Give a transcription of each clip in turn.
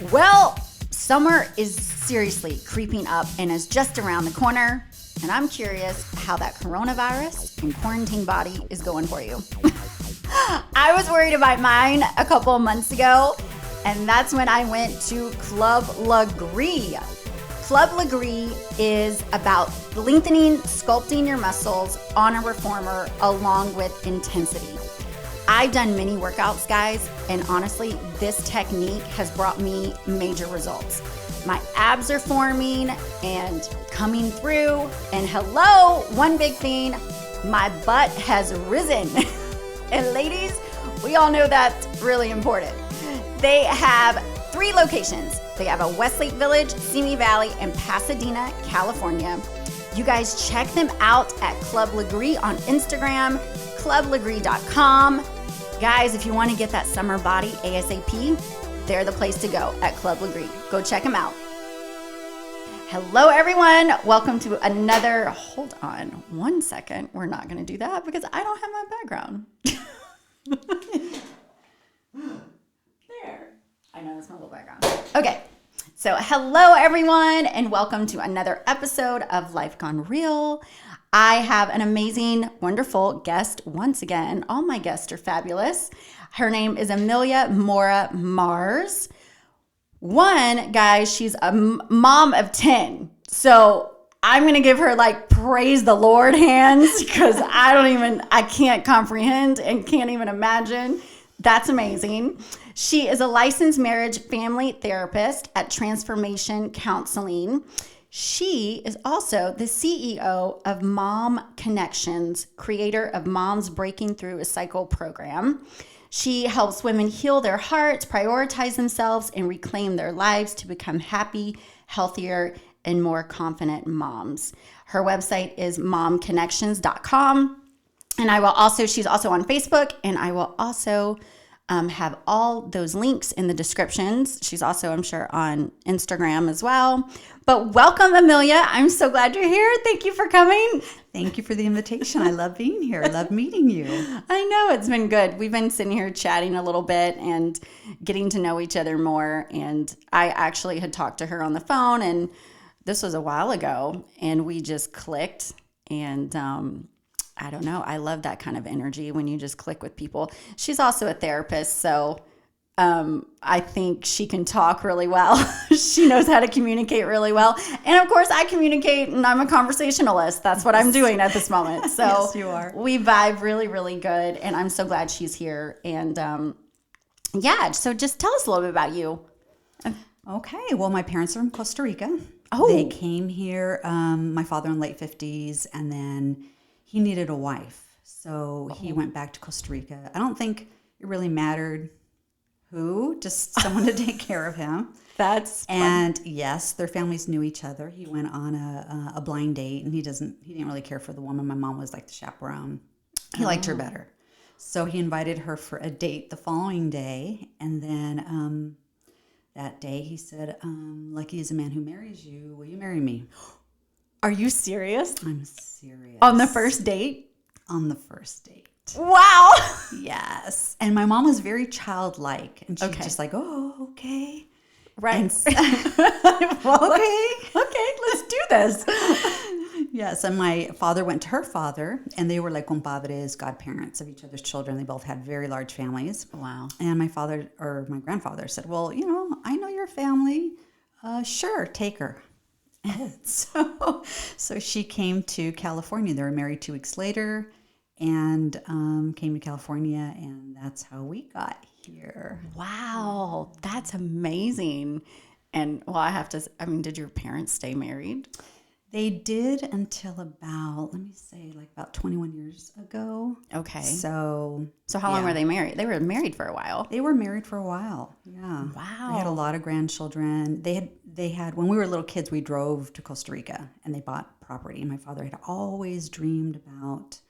Well, summer is seriously creeping up and is just around the corner. And I'm curious how that coronavirus and quarantine body is going for you. I was worried about mine a couple of months ago, and that's when I went to Club Lagree. Club Lagree is about lengthening, sculpting your muscles on a reformer along with intensity. I've done many workouts, guys, and honestly, this technique has brought me major results. My abs are forming and coming through, and hello, one big thing, my butt has risen. And ladies, we all know that's really important. They have 3 locations. They have a Westlake Village, Simi Valley, and Pasadena, California. You guys check them out at Club Lagree on Instagram, clublagree.com. Guys, if you want to get that summer body ASAP, they're the place to go at Club Lagree. Go check them out. Hello, everyone. Welcome to another, hold on one second. We're not going to do that because I don't have my background. There. I know that's my little background. Okay. So hello, everyone, and welcome to another episode of Life Gone Real. I have an amazing, wonderful guest once again. All my guests are fabulous. Her name is Amelia Mora-Mars. One, guys, she's a mom of 10. So I'm going to give her like praise the Lord hands because I can't comprehend and can't even imagine. That's amazing. She is a licensed marriage family therapist at Transformation Counseling. She is also the CEO of Mom Connections, creator of Moms Breaking Through a Cycle program. She helps women heal their hearts, prioritize themselves, and reclaim their lives to become happy, healthier, and more confident moms. Her website is momconnections.com. And she's also on Facebook, and I will also have all those links in the descriptions. She's also, I'm sure, on Instagram as well. But welcome, Amelia. I'm so glad you're here. Thank you for coming. Thank you for the invitation. I love being here. I love meeting you. I know, it's been good. We've been sitting here chatting a little bit and getting to know each other more. And I actually had talked to her on the phone, and this was a while ago, and we just clicked. And I don't know. I love that kind of energy when you just click with people. She's also a therapist, so I think she can talk really well. She knows how to communicate really well. And of course, I communicate, and I'm a conversationalist. That's what I'm doing at this moment. So yes, you are. We vibe really, really good, and I'm so glad she's here. And so just tell us a little bit about you. Okay. Well, my parents are from Costa Rica. Oh. They came here, my father in late 50s, and then he needed a wife. So he went back to Costa Rica. I don't think it really mattered who, just someone to take care of him. That's fun. And yes, their families knew each other. He went on a blind date, and he didn't really care for the woman. My mom was like the chaperone. He liked her better. So he invited her for a date the following day. And then that day he said, lucky is a man who marries you. Will you marry me? Are you serious? I'm serious. On the first date? On the first date. Wow. Yes. And my mom was very childlike. And she's just like, oh, okay. Right. Well, okay, let's do this. Yes. And my father went to her father, and they were like compadres, godparents of each other's children. They both had very large families. Wow. And my grandfather said, well, I know your family. Sure, take her. So she came to California. They were married 2 weeks later, and came to California, and that's how we got here. Wow, that's amazing. And did your parents stay married? They did until about 21 years ago. Okay. So how long were they married? They were married for a while. They were married for a while. Yeah. Wow. They had a lot of grandchildren. They had when we were little kids, we drove to Costa Rica, and they bought property. And my father had always dreamed about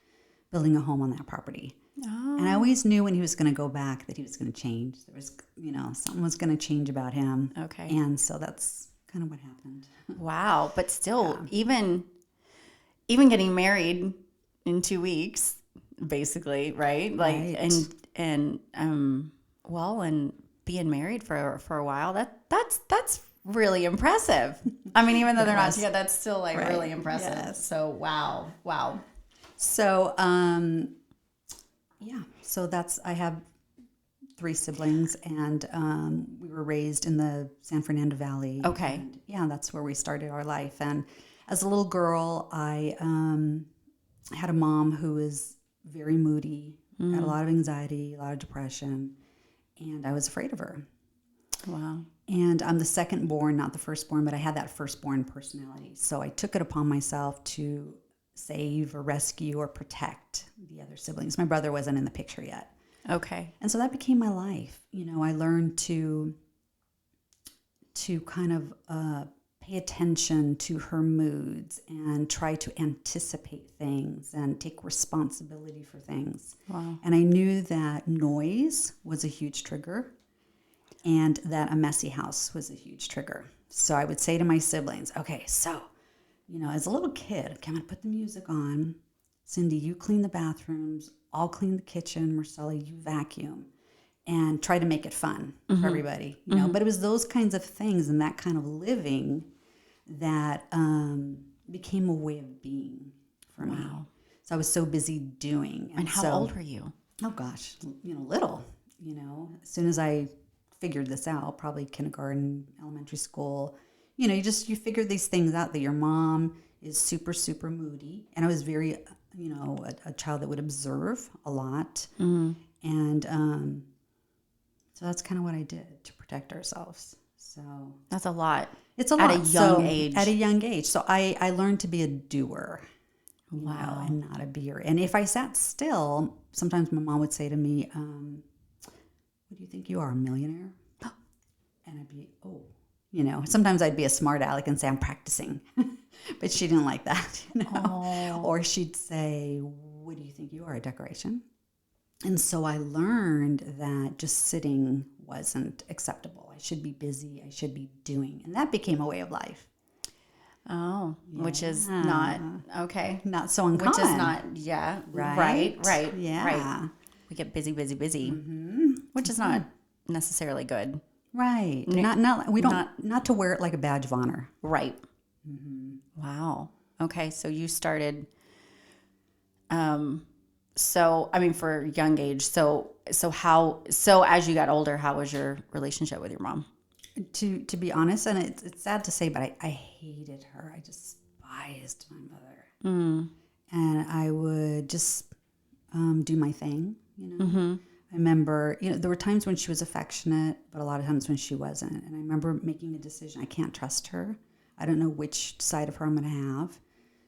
building a home on that property. Oh. And I always knew when he was going to go back that he was going to change. There was, something was going to change about him. Okay. And so that's kind of what happened. Wow. But still, even getting married in 2 weeks, basically, right? Like, right. and being married for a while. That's really impressive. I mean, even though they're not together, that's still like really impressive. Yes. So wow. So so I have 3 siblings, and we were raised in the San Fernando Valley. Okay. And, yeah, that's where we started our life. And as a little girl, I had a mom who was very moody, had a lot of anxiety, a lot of depression, and I was afraid of her. Wow. And I'm the second born, not the firstborn, but I had that firstborn personality. So I took it upon myself to save or rescue or protect the other siblings. My brother wasn't in the picture yet. Okay. And so that became my life. I learned to kind of pay attention to her moods and try to anticipate things and take responsibility for things. Wow. And I knew that noise was a huge trigger and that a messy house was a huge trigger. So I would say to my siblings, okay, so, as a little kid, I'm going to put the music on. Cindy, you clean the bathrooms. I'll clean the kitchen. Marcella, you vacuum. And try to make it fun for everybody, But it was those kinds of things and that kind of living that became a way of being for me. So I was so busy doing. And how old were you? Oh gosh, little. As soon as I figured this out, probably kindergarten, elementary school, you figure these things out, that your mom is super, super moody. And I was very, a child that would observe a lot. And so that's kind of what I did to protect ourselves. So That's a lot. it's a lot. At a young age. At a young age. So I learned to be a doer. Wow. And not a beer. And if I sat still, sometimes my mom would say to me, what do you think you are, a millionaire? And I'd be, sometimes I'd be a smart aleck and say, I'm practicing. But she didn't like that, Or she'd say, what do you think you are, a decoration? And so I learned that just sitting wasn't acceptable. I should be busy. I should be doing. And that became a way of life. Oh, which is not, okay. Not so uncommon. Which is not, right. Yeah. Right. We get busy, which is not necessarily good. Right. Not to wear it like a badge of honor. Right. Wow. Okay. So you started, for young age. So as you got older, how was your relationship with your mom? To be honest, and it's sad to say, but I hated her. I despised my mother. And I would just do my thing, I remember, there were times when she was affectionate, but a lot of times when she wasn't. And I remember making a decision. I can't trust her. I don't know which side of her I'm going to have.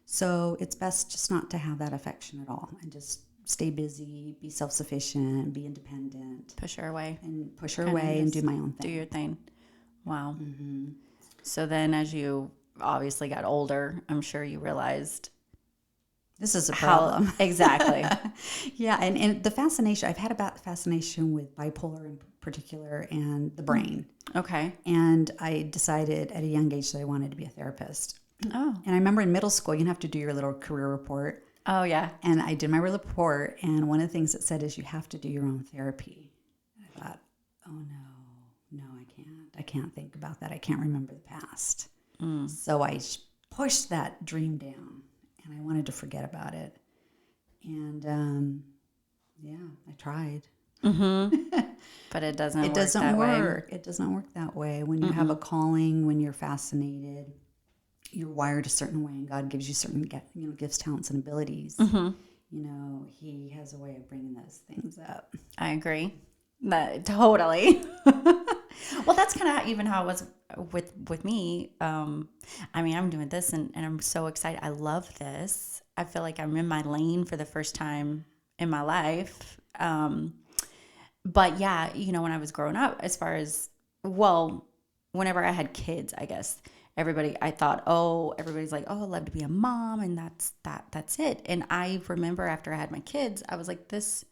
So it's best just not to have that affection at all and just stay busy, be self-sufficient, be independent. Push her away. And push her away and do my own thing. Do your thing. Wow. So then as you obviously got older, I'm sure you realized this is a problem. Exactly. Yeah. And the fascination, I've had a fascination with bipolar in particular and the brain. Okay. And I decided at a young age that I wanted to be a therapist. Oh. And I remember in middle school, you have to do your little career report. Oh, yeah. And I did my report. And one of the things it said is you have to do your own therapy. And I thought, oh, no, I can't. I can't think about that. I can't remember the past. So I pushed that dream down. And I wanted to forget about it. And, I tried. But it doesn't work that way. It doesn't work that way. When you have a calling, when you're fascinated, you're wired a certain way, and God gives you certain gifts, talents, and abilities. He has a way of bringing those things up. I agree. Totally. Well, that's kind of even how it was with me. I'm doing this and I'm so excited. I love this. I feel like I'm in my lane for the first time in my life. But yeah, when I was growing up, as far as, whenever I had kids, I guess I thought, everybody's like, I love to be a mom. And that's it. And I remember after I had my kids, I was like, this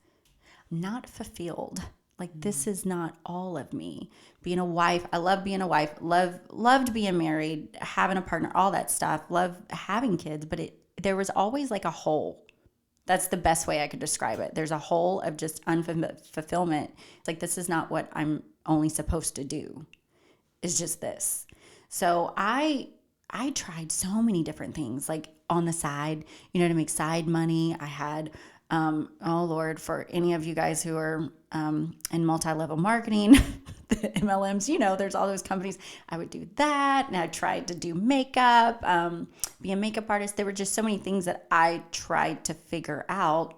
not fulfilled. Like, this is not all of me. Being a wife, I love being a wife, loved being married, having a partner, all that stuff, love having kids, but there was always like a hole. That's the best way I could describe it. There's a hole of just unfulfillment. It's like, this is not what I'm only supposed to do is just this. So I tried so many different things, like on the side, to make side money. I had, oh Lord, for any of you guys who are in multi-level marketing, the MLMs, there's all those companies. I would do that. And I tried to do makeup, be a makeup artist. There were just so many things that I tried to figure out.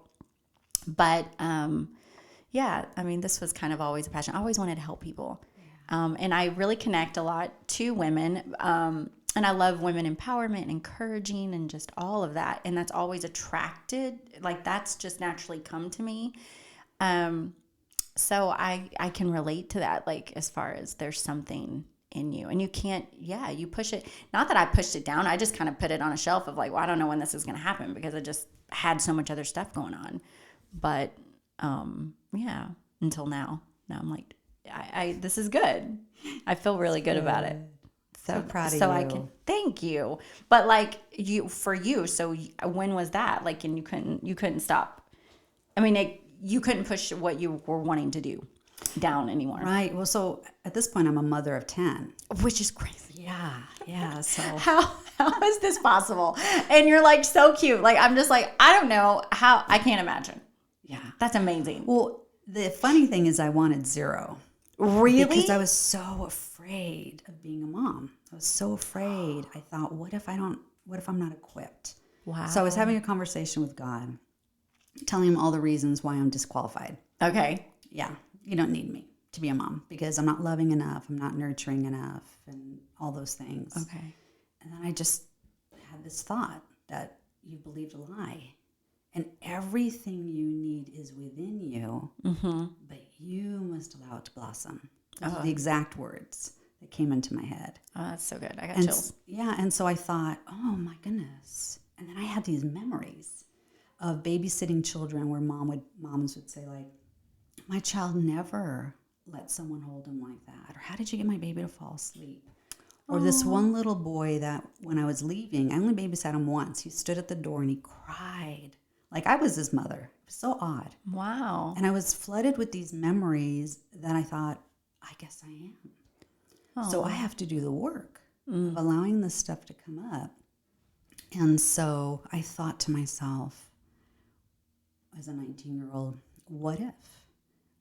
But this was kind of always a passion. I always wanted to help people. And I really connect a lot to women. And I love women empowerment and encouraging and just all of that. And that's always attracted, like that's just naturally come to me. So I can relate to that, like as far as there's something in you and you can't, you push it. Not that I pushed it down. I just kind of put it on a shelf of like, well, I don't know when this is going to happen because I just had so much other stuff going on. But until now I'm like, this is good. I feel really good about it. So proud of you. So I can thank you. But like so when was that? Like, and you couldn't stop. I mean, you couldn't push what you were wanting to do down anymore. Right. Well, so at this point I'm a mother of 10, which is crazy. Yeah. So how is this possible? And you're like so cute. Like I'm just like, I don't know how. I can't imagine. Yeah. That's amazing. Well, the funny thing is I wanted 0. Really? Because I was so afraid of being a mom. I was so afraid. I thought, what if I'm not equipped? Wow. So I was having a conversation with God, telling him all the reasons why I'm disqualified. Okay. Yeah. You don't need me to be a mom because I'm not loving enough. I'm not nurturing enough and all those things. Okay. And then I just had this thought that you believed a lie. And everything you need is within you, but you must allow it to blossom. Those are the exact words that came into my head. Oh, that's so good. I got chills. Yeah, and so I thought, oh my goodness. And then I had these memories of babysitting children where moms would say like, my child never let someone hold him like that. Or how did you get my baby to fall asleep? Or this one little boy that when I was leaving, I only babysat him once. He stood at the door and he cried. Like I was his mother. It was so odd. Wow. And I was flooded with these memories that I thought, I guess I am. Oh. So I have to do the work of allowing this stuff to come up. And so I thought to myself, as a 19-year-old, what if?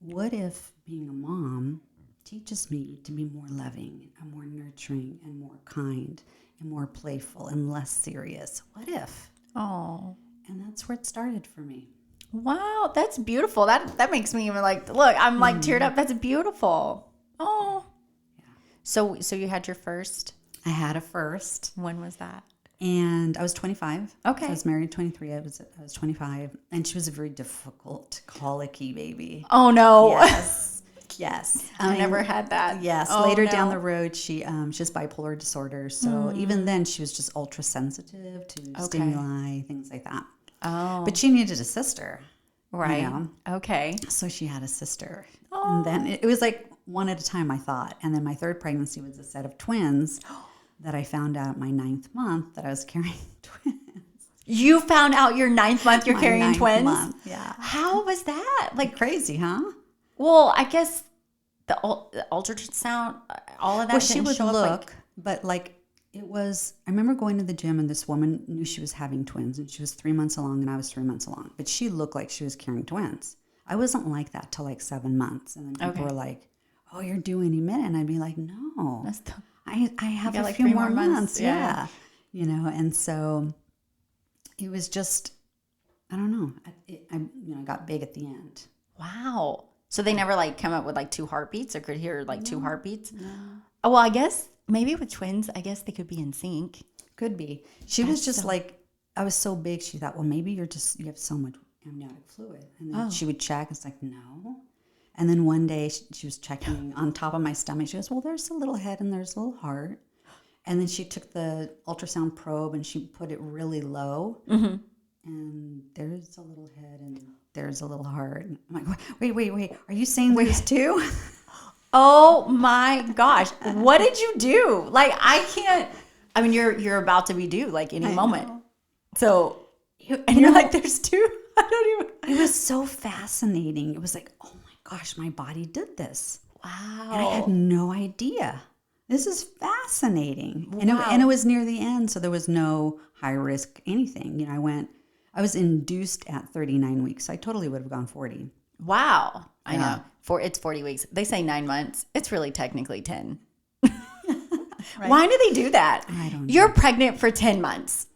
What if being a mom teaches me to be more loving and more nurturing and more kind and more playful and less serious? What if? Oh. And that's where it started for me. Wow, that's beautiful. That makes me even like, look, I'm like teared up. That's beautiful. Oh. Yeah. So you had your first? I had a first. When was that? And I was 25. Okay. So I was married at 23. I was 25. And she was a very difficult, colicky baby. Oh, no. Yes. Yes. I never had that. Yes. Oh, Later down the road, she has bipolar disorder. So even then, she was just ultra sensitive to stimuli, things like that. Oh. But she needed a sister. Right. You know? Okay. So she had a sister. Oh. And then it was like one at a time, I thought. And then my third pregnancy was a set of twins that I found out my 9th month that I was carrying twins. You found out your 9th month you're carrying twins? Month, yeah. How was that? Like crazy, huh? Well, I guess the ultrasound, all of that. Well, she would look, like, but like it was. I remember going to the gym and this woman knew she was having twins, and she was 3 months along, and I was 3 months along. But she looked like she was carrying twins. I wasn't like that till like 7 months, and then people were like, "Oh, you're due any minute," and I'd be like, "No, I have a few more months." Yeah, you know, and so it was just, I don't know. I got big at the end. Wow. So they never like come up with like 2 heartbeats or could hear like 2 heartbeats? No. Oh, well, I guess maybe with twins, I guess they could be in sync. Could be. She was just like, I was so big. She thought, well, maybe you have so much amniotic fluid. And then she would check. It's like, no. And then one day she was checking on top of my stomach. She goes, well, there's a little head and there's a little heart. And then she took the ultrasound probe and she put it really low. Mm-hmm. And there's a little head and there's a little heart. And I'm like, wait. Are you saying there's 2? Oh my gosh. What did you do? Like, I can't, I mean, you're about to be due like any moment. Know. So, you're like, there's 2? I don't even. It was so fascinating. It was like, oh my gosh, my body did this. Wow. And I had no idea. This is fascinating. Wow. And it was near the end, so there was no high risk anything. You know, I was induced at 39 weeks. So I totally would have gone 40. Wow. I Yeah. know. It's 40 weeks. They say 9 months. It's really technically 10. Right? Why do they do that? I don't know. You're pregnant for 10 months.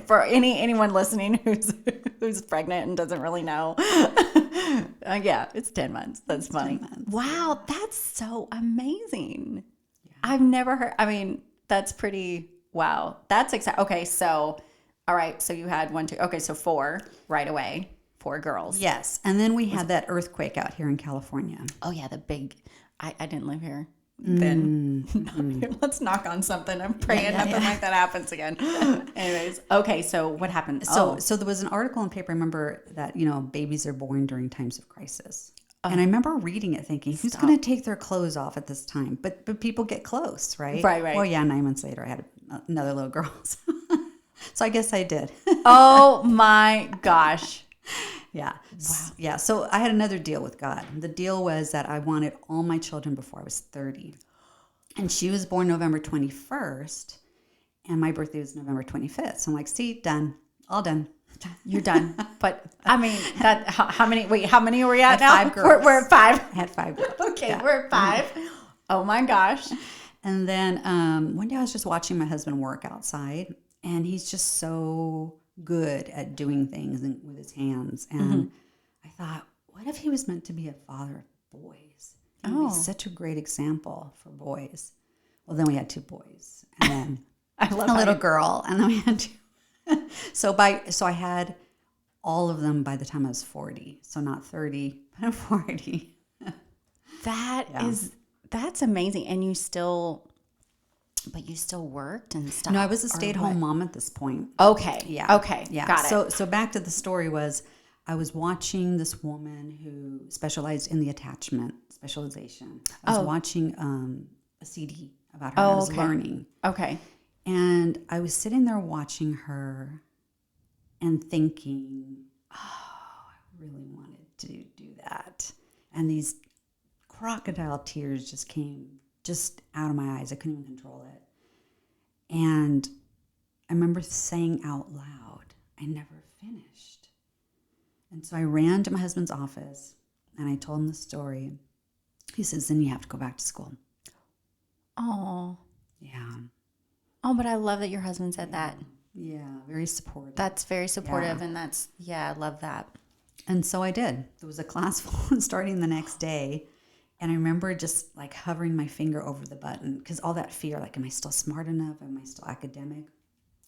For anyone listening who's pregnant and doesn't really know. Yeah, it's 10 months. That's funny. 10 months. Wow, that's so amazing. Yeah. I've never heard, I mean, that's pretty, wow. That's exciting. Okay, so, all right, so you had 1, 2, okay, so 4 right away, 4 girls. Yes. And then we had that earthquake out here in California. Oh, yeah, the big, I didn't live here. Then let's knock on something. I'm praying nothing like that happens again. Anyways, okay, so what happened? So there was an article in the paper. I remember that, you know, babies are born during times of crisis. And I remember reading it thinking, who's going to take their clothes off at this time? But people get close, right? Right. Well, yeah, 9 months later, I had another little girl. So I guess I did. Oh my gosh. Yeah. Wow. Yeah. So I had another deal with God. The deal was that I wanted all my children before I was 30. And she was born November 21st. And my birthday was November 25th. So I'm like, see, done. All done. You're done. But I mean, how many are we at now? 5 girls. We're at 5. I had 5 girls. Okay, yeah. We're at 5. Oh my gosh. And then one day I was just watching my husband work outside. And he's just so good at doing things with his hands. And I thought, what if he was meant to be a father of boys? He would be such a great example for boys. Well, then we had 2 boys, and then a little girl, and then we had 2. So I had all of them by the time I was 40. So not 30, but 40. That's amazing. And you still worked and stuff. No, I was a stay-at-home mom at this point. Okay. Yeah. Okay. Yeah. Got it. So back to the story was I was watching this woman who specialized in the attachment specialization. I was watching a CD about her. I was learning. Okay. And I was sitting there watching her and thinking, oh, I really wanted to do that. And these crocodile tears just came just out of my eyes. I couldn't even control it. And I remember saying out loud, I never finished. And so I ran to my husband's office and I told him the story. He says, then you have to go back to school. Oh. Yeah. Oh, but I love that your husband said that. Yeah, very supportive. That's very supportive, and I love that. And so I did. There was a class starting the next day. And I remember just like hovering my finger over the button because all that fear, like, am I still smart enough? Am I still academic?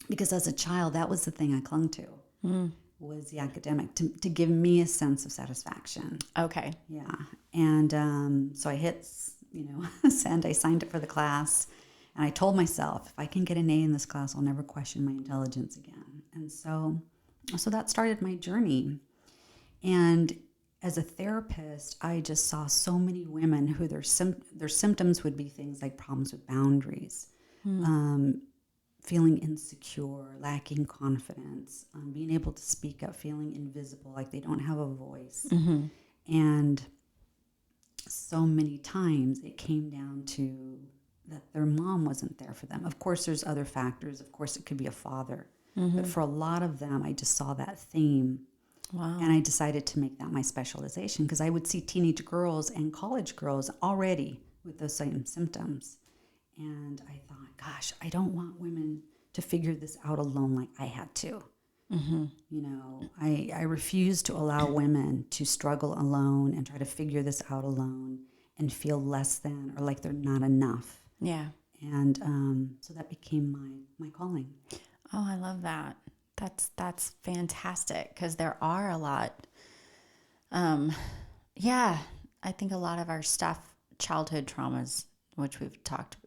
Because as a child, that was the thing I clung to, was the academic, to give me a sense of satisfaction. Okay. Yeah. And so I hit, send. I signed up for the class. And I told myself, if I can get an A in this class, I'll never question my intelligence again. And so that started my journey. And as a therapist, I just saw so many women who their symptoms would be things like problems with boundaries, feeling insecure, lacking confidence, being able to speak up, feeling invisible, like they don't have a voice. Mm-hmm. And so many times it came down to that their mom wasn't there for them. Of course, there's other factors. Of course, it could be a father. Mm-hmm. But for a lot of them, I just saw that theme. Wow. And I decided to make that my specialization because I would see teenage girls and college girls already with those same symptoms. And I thought, gosh, I don't want women to figure this out alone like I had to. Mm-hmm. I refuse to allow women to struggle alone and try to figure this out alone and feel less than or like they're not enough. Yeah. And so that became my calling. Oh, I love that. That's fantastic because there are a lot. I think a lot of our stuff, childhood traumas, which we've talked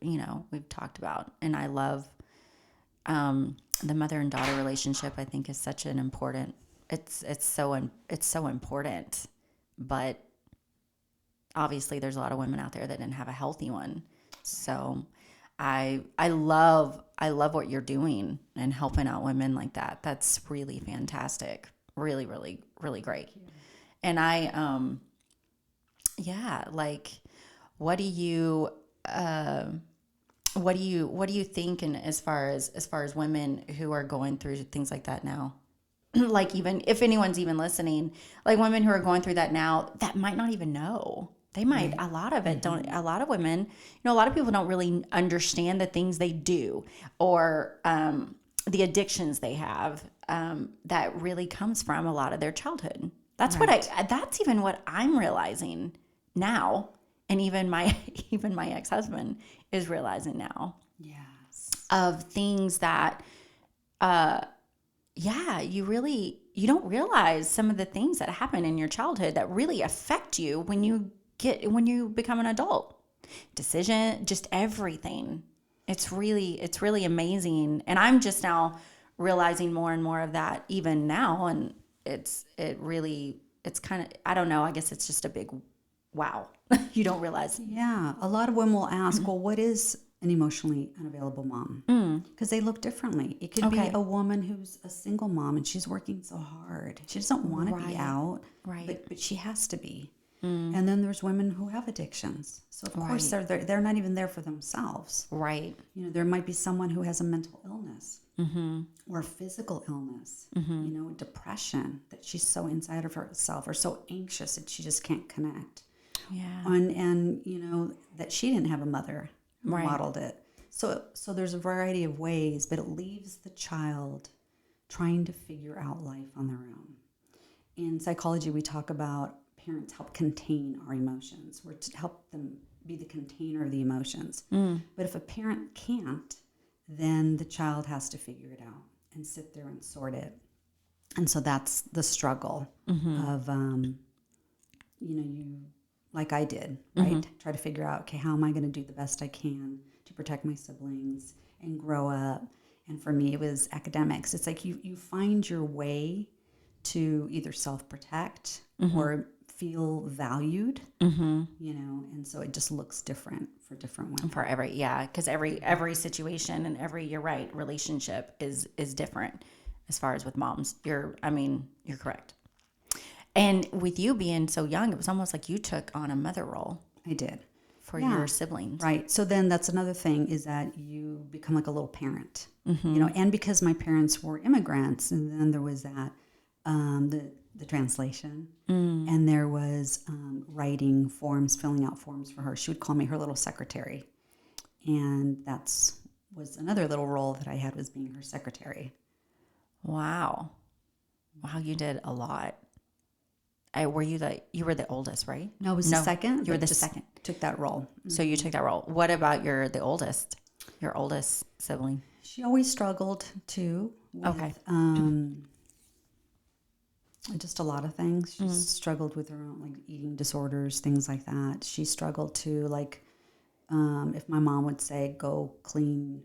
about, and I love the mother and daughter relationship. I think is such an important. It's so important, but obviously there's a lot of women out there that didn't have a healthy one. So I love what you're doing and helping out women like that. That's really fantastic. Really, really, really great. And what do you think, and as far as women who are going through things like that now, like, even if anyone's even listening, like women who are going through that now that might not even know. They might, a lot of it don't, a lot of women, a lot of people don't really understand the things they do, or the addictions they have, that really comes from a lot of their childhood. That's that's even what I'm realizing now. And even my ex-husband is realizing now. Yes. Of things that, you don't realize some of the things that happen in your childhood that really affect you when you become an adult. Decision, just everything. It's really amazing. And I'm just now realizing more and more of that even now. And it's kind of, I don't know, I guess it's just a big wow. You don't realize. Yeah. A lot of women will ask, well, what is an emotionally unavailable mom? Because they look differently. It could be a woman who's a single mom and she's working so hard. She doesn't want to be out, but she has to be. And then there's women who have addictions. So of course they're not even there for themselves. Right. There might be someone who has a mental illness or physical illness, depression, that she's so inside of herself or so anxious that she just can't connect. Yeah. And that she didn't have a mother who modeled it. So there's a variety of ways, but it leaves the child trying to figure out life on their own. In psychology, we talk about parents help contain our emotions. We're to help them be the container of the emotions. But if a parent can't, then the child has to figure it out and sit there and sort it. And so that's the struggle of, you, like I did, right? Try to figure out, okay, how am I going to do the best I can to protect my siblings and grow up? And for me, it was academics. It's like you find your way to either self-protect or feel valued, and so it just looks different for different women. For because every situation and you're right, relationship is different. As far as with moms, you're correct. And with you being so young, it was almost like you took on a mother role. I did. For your siblings. Right. So then that's another thing, is that you become like a little parent, and because my parents were immigrants, and then there was that, the translation, and there was writing forms, filling out forms for her. She would call me her little secretary. And was another little role that I had, was being her secretary. Wow, you did a lot. You were the oldest, right? No, I was the second. You were the second. Took that role. So you took that role. What about your oldest sibling? She always struggled too. With, just a lot of things. She struggled with her own, like, eating disorders, things like that. She struggled to, like, if my mom would say, go clean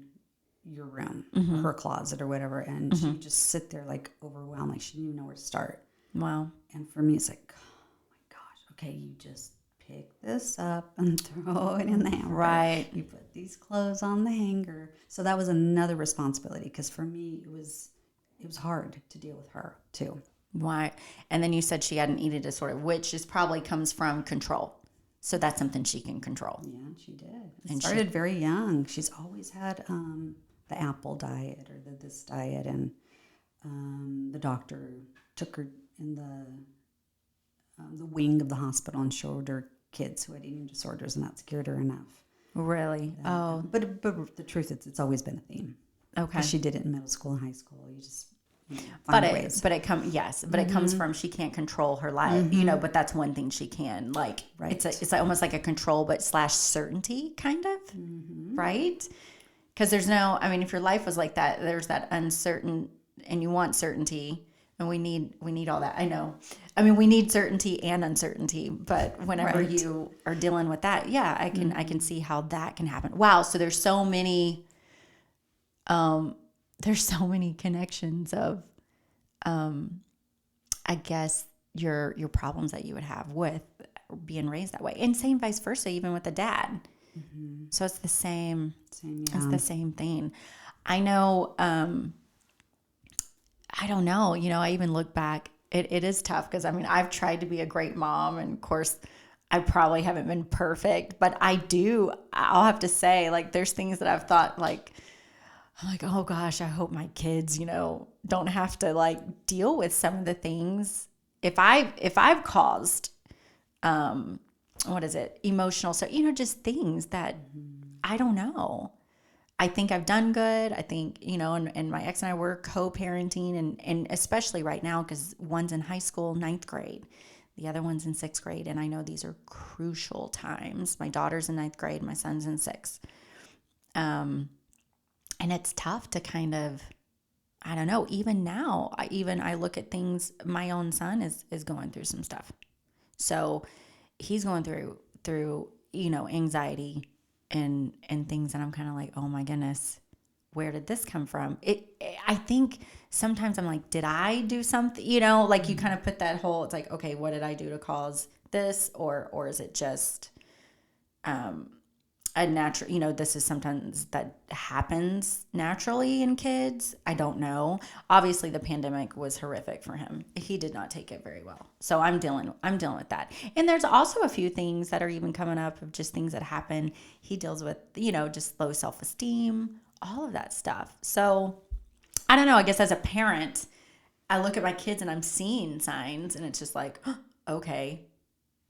your room, or her closet or whatever, and she'd just sit there like overwhelmed, like she didn't even know where to start. Wow. And for me, it's like, oh my gosh, okay, you just pick this up and throw it in the hamper. Right. You put these clothes on the hanger. So that was another responsibility, because for me, it was hard to deal with her too. Why? And then you said she had an eating disorder, which probably comes from control. So that's something she can control. Yeah, she did. It started very young. She's always had the apple diet or this diet, and the doctor took her in the wing of the hospital and showed her kids who had eating disorders, and that scared her enough. Really? But the truth is, it's always been a theme. Okay. She did it in middle school and high school. You just it comes from, she can't control her life, but that's one thing she can, like, it's almost like a control, but / certainty kind of, right? Because there's no, if your life was like that, there's that uncertain, and you want certainty, and we need all that. I know. We need certainty and uncertainty, but whenever you are dealing with that, I can see how that can happen. Wow. So there's so many connections of, I guess, your problems that you would have with being raised that way, and same vice versa, even with the dad. So it's the same. It's the same thing. I know. I don't know. I even look back. It is tough because I've tried to be a great mom, and of course, I probably haven't been perfect, but I'll have to say, like, there's things that I've thought, like, I'm like, oh gosh, I hope my kids, don't have to like deal with some of the things. If I've caused, what is it? Emotional. So, just things that I don't know. I think I've done good. I think, and my ex and I were co-parenting and especially right now, because one's in high school, 9th grade. The other one's in 6th grade. And I know these are crucial times. My daughter's in 9th grade. My son's in 6th. And it's tough to kind of, I don't know, even now, I look at things, my own son is going through some stuff. So he's going through, anxiety and things that I'm kind of like, oh my goodness, where did this come from? I think sometimes I'm like, did I do something? Like you kind of put that whole, it's like, okay, what did I do to cause this? Or is it just, a natural, this is sometimes that happens naturally in kids. I don't know. Obviously the pandemic was horrific for him. He did not take it very well. So I'm dealing with that. And there's also a few things that are even coming up of just things that happen. He deals with, just low self-esteem, all of that stuff. So I don't know. I guess as a parent, I look at my kids and I'm seeing signs and it's just like, oh, okay,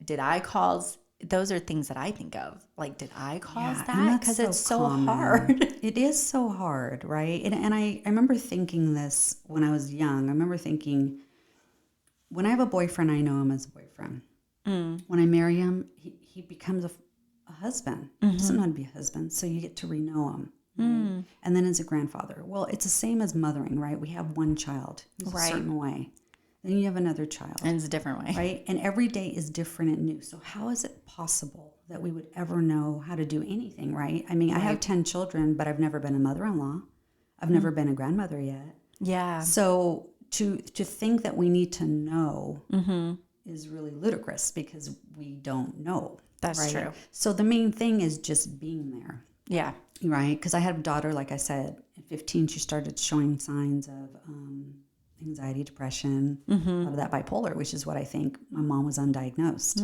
did I cause? Those are things that I think of. Like, did I cause that? Because it's so hard. It is so hard, right? And I remember thinking this when I was young. I remember thinking, when I have a boyfriend, I know him as a boyfriend. When I marry him, he becomes a husband. He doesn't know how to be a husband, so you get to re-know him. Right? And then as a grandfather. Well, it's the same as mothering, right? We have one child who's a certain way. Then you have another child. And it's a different way. Right? And every day is different and new. So how is it possible that we would ever know how to do anything, right? I mean, I have 10 children, but I've never been a mother-in-law. I've never been a grandmother yet. Yeah. So to think that we need to know is really ludicrous because we don't know. That's true. So the main thing is just being there. Yeah. Right? Because I had a daughter, like I said, at 15, she started showing signs of anxiety, depression, a lot of that bipolar, which is what I think my mom was undiagnosed.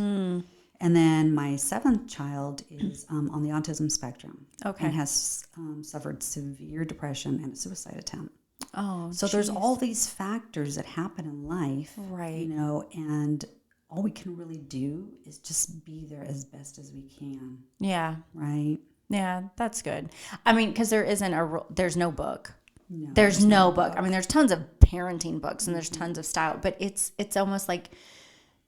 And then my 7th child is on the autism spectrum and has suffered severe depression and a suicide attempt. Oh, so there's all these factors that happen in life, right? And all we can really do is just be there as best as we can. Yeah. Right. Yeah, that's good. I mean, because there's no book. No, there's no book. I mean, there's tons of parenting books and there's tons of style, but it's almost like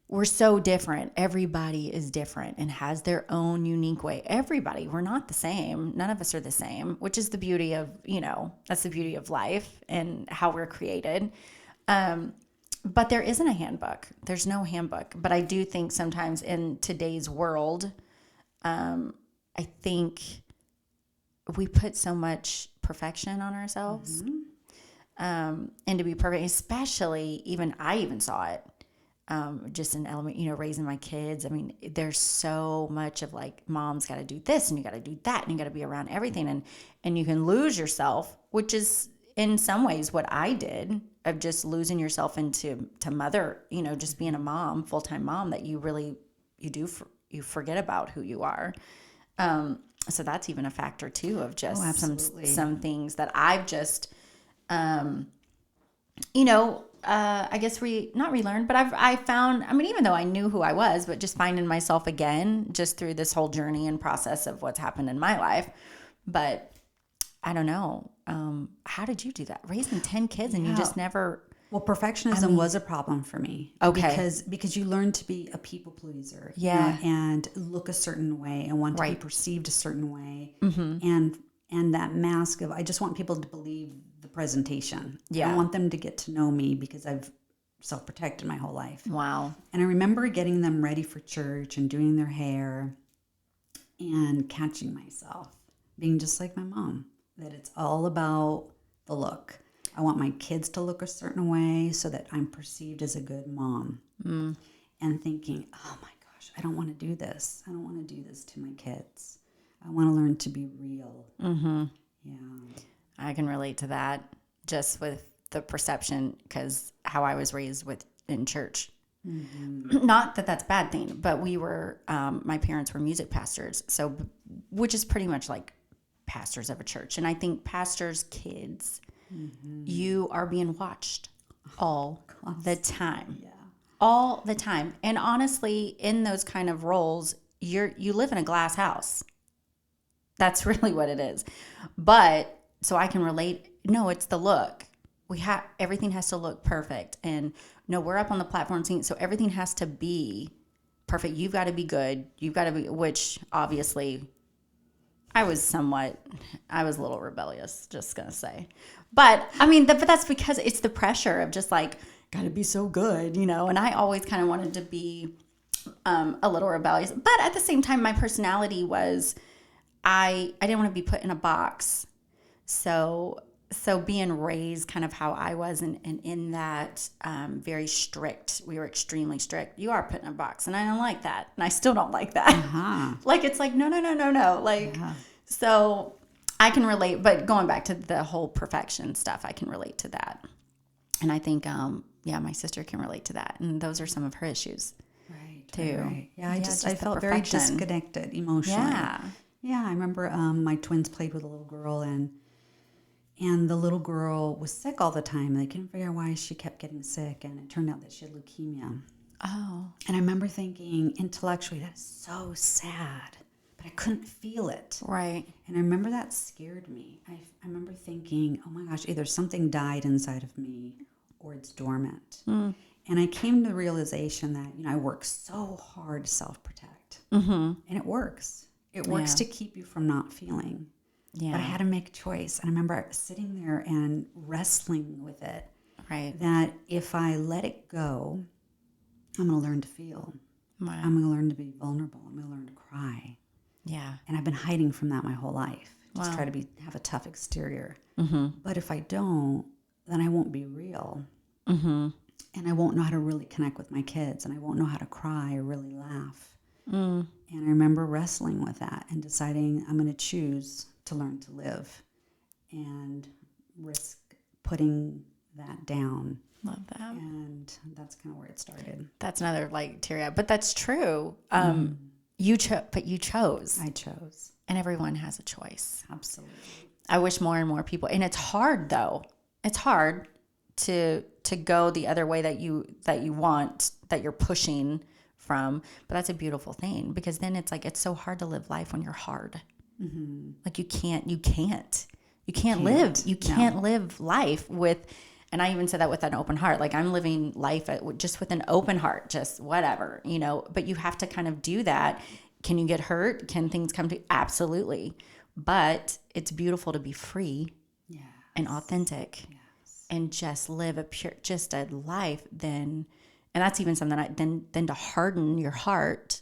we're so different. Everybody is different and has their own unique way. We're not the same. None of us are the same, which is the beauty of, that's the beauty of life and how we're created. But there isn't a handbook. There's no handbook. But I do think sometimes in today's world, I think we put so much perfection on ourselves, and to be perfect, especially I even saw it, just in raising my kids. I mean, there's so much of like, mom's got to do this and you got to do that and you got to be around everything. And you can lose yourself, which is in some ways what I did, of just losing yourself to mother, just being a mom, full-time mom, that you you forget about who you are. So that's even a factor too of just some things that I've just, I guess not relearned, but I found, I mean, even though I knew who I was, but just finding myself again, just through this whole journey and process of what's happened in my life. But I don't know. How did you do that? Raising 10 kids and you just never... Well, perfectionism was a problem for me. Okay. Because you learn to be a people pleaser. Yeah. And look a certain way and want to be perceived a certain way. And that mask of, I just want people to believe the presentation. Yeah. I want them to get to know me because I've self-protected my whole life. Wow. And I remember getting them ready for church and doing their hair and catching myself being just like my mom, that it's all about the look. I want my kids to look a certain way so that I'm perceived as a good mom. And thinking, oh my gosh, I don't want to do this. I don't want to do this to my kids. I want to learn to be real. Yeah. I can relate to that just with the perception, because how I was raised in church. Not that that's a bad thing, but we were, my parents were music pastors. So, which is pretty much like pastors of a church. And I think pastors' kids, you are being watched all the time. Yeah. All the time. And honestly, in those kind of roles, you live in a glass house. That's really what it is. But so I can relate. No, it's the look. Everything has to look perfect. And no, we're up on the platform scene, so everything has to be perfect. You've got to be good. You've got to be, which obviously I was a little rebellious, just gonna say. But I mean, but that's because it's the pressure of just like, gotta be so good, you know? And I always kind of wanted to be a little rebellious. But at the same time, my personality was, I didn't want to be put in a box. So being raised kind of how I was and in that very strict, we were extremely strict. You are put in a box, and I don't like that. And I still don't like that. Like, it's like, no. Like, so I can relate, but going back to the whole perfection stuff, I can relate to that. And I think, my sister can relate to that. And those are some of her issues. Right. Too. Right. Yeah, I felt very disconnected emotionally. Yeah, I remember my twins played with a little girl, and the little girl was sick all the time. And they couldn't figure out why she kept getting sick, and it turned out that she had leukemia. Oh. And I remember thinking, intellectually, that is so sad, but I couldn't feel it. Right. And I remember that scared me. I remember thinking, oh my gosh, either something died inside of me or it's dormant. And I came to the realization that, I work so hard to self-protect. And it works. It works to keep you from not feeling. Yeah. But I had to make a choice. And I remember sitting there and wrestling with it. Right. That if I let it go, I'm going to learn to feel. Wow. I'm going to learn to be vulnerable. I'm going to learn to cry. Yeah. And I've been hiding from that my whole life. Just try to have a tough exterior. But if I don't, then I won't be real. And I won't know how to really connect with my kids. And I won't know how to cry or really laugh. And I remember wrestling with that and deciding I'm going to choose to learn to live and risk putting that down. Love that. And that's kind of where it started. That's another like teary-eyed, but that's true. You chose. I chose. And everyone has a choice. Absolutely. I wish more and more people, and it's hard though. It's hard to go the other way that you want, that you're pushing from, but that's a beautiful thing, because then it's like, it's so hard to live life when you're hard. Like you can't live life with, and I even said that with an open heart. Like, I'm living life just with an open heart, just whatever, but you have to kind of do that. Can you get hurt? Can things come to? Absolutely. But it's beautiful to be free and authentic and just live a life then. And that's even something then to harden your heart,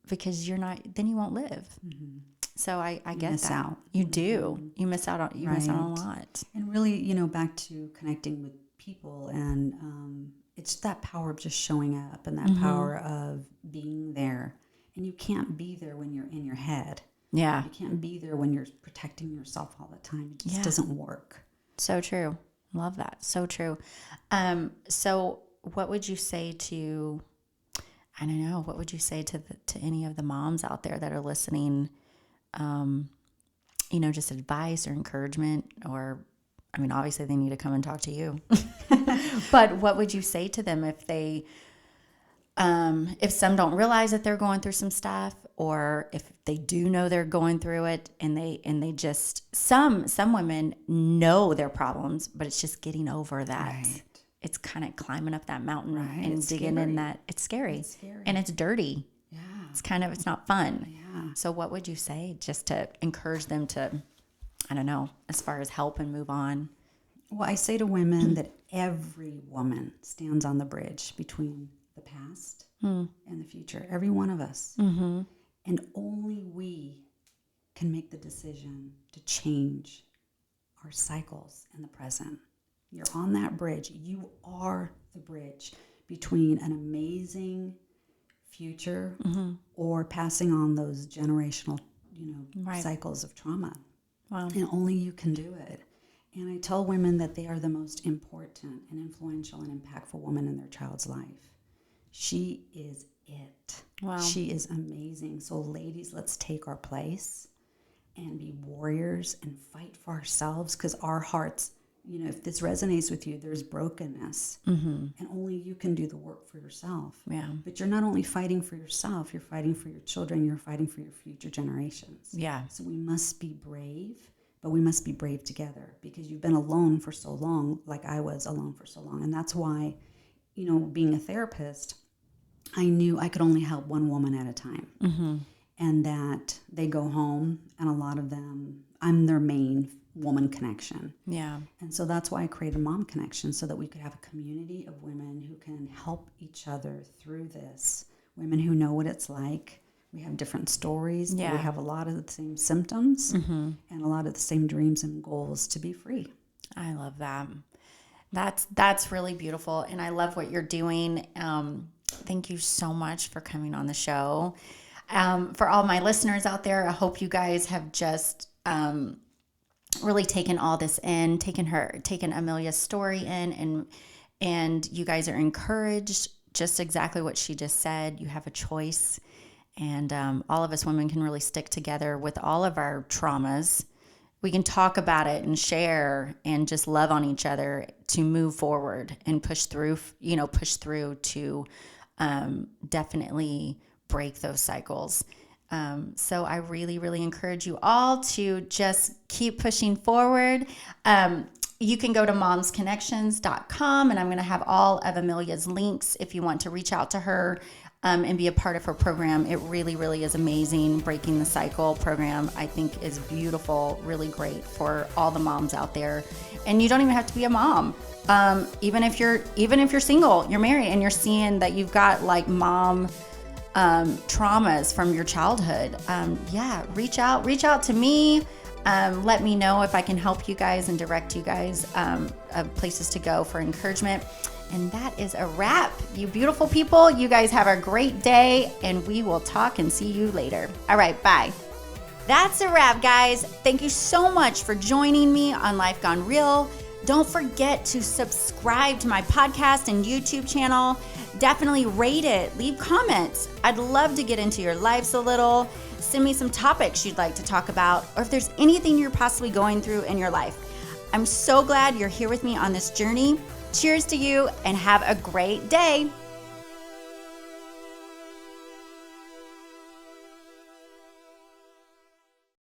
because then you won't live. So I get miss that. out. You do. You miss out on a lot. And really, back to connecting with people, and it's that power of just showing up, and that power of being there. And you can't be there when you're in your head. Yeah. You can't be there when you're protecting yourself all the time. It just doesn't work. So true. Love that. So true. So what would you say to, I don't know, what would you say to any of the moms out there that are listening, just advice or encouragement, or, I mean, obviously they need to come and talk to you, but what would you say to them if they, if some don't realize that they're going through some stuff, or if they do know they're going through it, and they just, some women know their problems, but it's just getting over that. Right. It's kind of climbing up that mountain and it's digging in that. It's scary. And it's dirty. Yeah. It's not fun. Yeah. So what would you say just to encourage them to, I don't know, as far as help and move on? Well, I say to women that every woman stands on the bridge between the past and the future. Every one of us. And only we can make the decision to change our cycles in the present. You're on that bridge. You are the bridge between an amazing future or passing on those generational, cycles of trauma. Wow. And only you can do it. And I tell women that they are the most important and influential and impactful woman in their child's life. She is it. Wow. She is amazing. So ladies, let's take our place and be warriors and fight for ourselves, because our hearts, if this resonates with you, there's brokenness, and only you can do the work for yourself. Yeah. But you're not only fighting for yourself, you're fighting for your children, you're fighting for your future generations. Yeah. So we must be brave, but we must be brave together, because you've been alone for so long, like I was alone for so long. And that's why, being a therapist, I knew I could only help one woman at a time. And that they go home, and a lot of them, I'm their main woman connection. Yeah. And so that's why I created Mom Connection, so that we could have a community of women who can help each other through this. Women who know what it's like. We have different stories. Yeah. We have a lot of the same symptoms and a lot of the same dreams and goals to be free. I love that. That's really beautiful. And I love what you're doing. Thank you so much for coming on the show. For all my listeners out there, I hope you guys have just really taken all this in, taken Amelia's story in, and you guys are encouraged, just exactly what she just said. You have a choice, and all of us women can really stick together with all of our traumas. We can talk about it and share and just love on each other to move forward and push through to definitely break those cycles. So I really, really encourage you all to just keep pushing forward. You can go to momsconnections.com, and I'm going to have all of Amelia's links if you want to reach out to her and be a part of her program. It really, really is amazing. Breaking the Cycle program, I think, is beautiful, really great for all the moms out there. And you don't even have to be a mom. Even if you're single, you're married, and you're seeing that you've got like mom traumas from your childhood, reach out to me. Let me know if I can help you guys and direct you guys of places to go for encouragement. And that is a wrap. You beautiful people, you guys have a great day, and we will talk and see you later. All right, bye. That's a wrap, guys. Thank you so much for joining me on Life Gone Real. Don't forget to subscribe to my podcast and YouTube channel. Definitely rate it. Leave comments. I'd love to get into your lives a little. Send me some topics you'd like to talk about, or if there's anything you're possibly going through in your life. I'm so glad you're here with me on this journey. Cheers to you, and have a great day.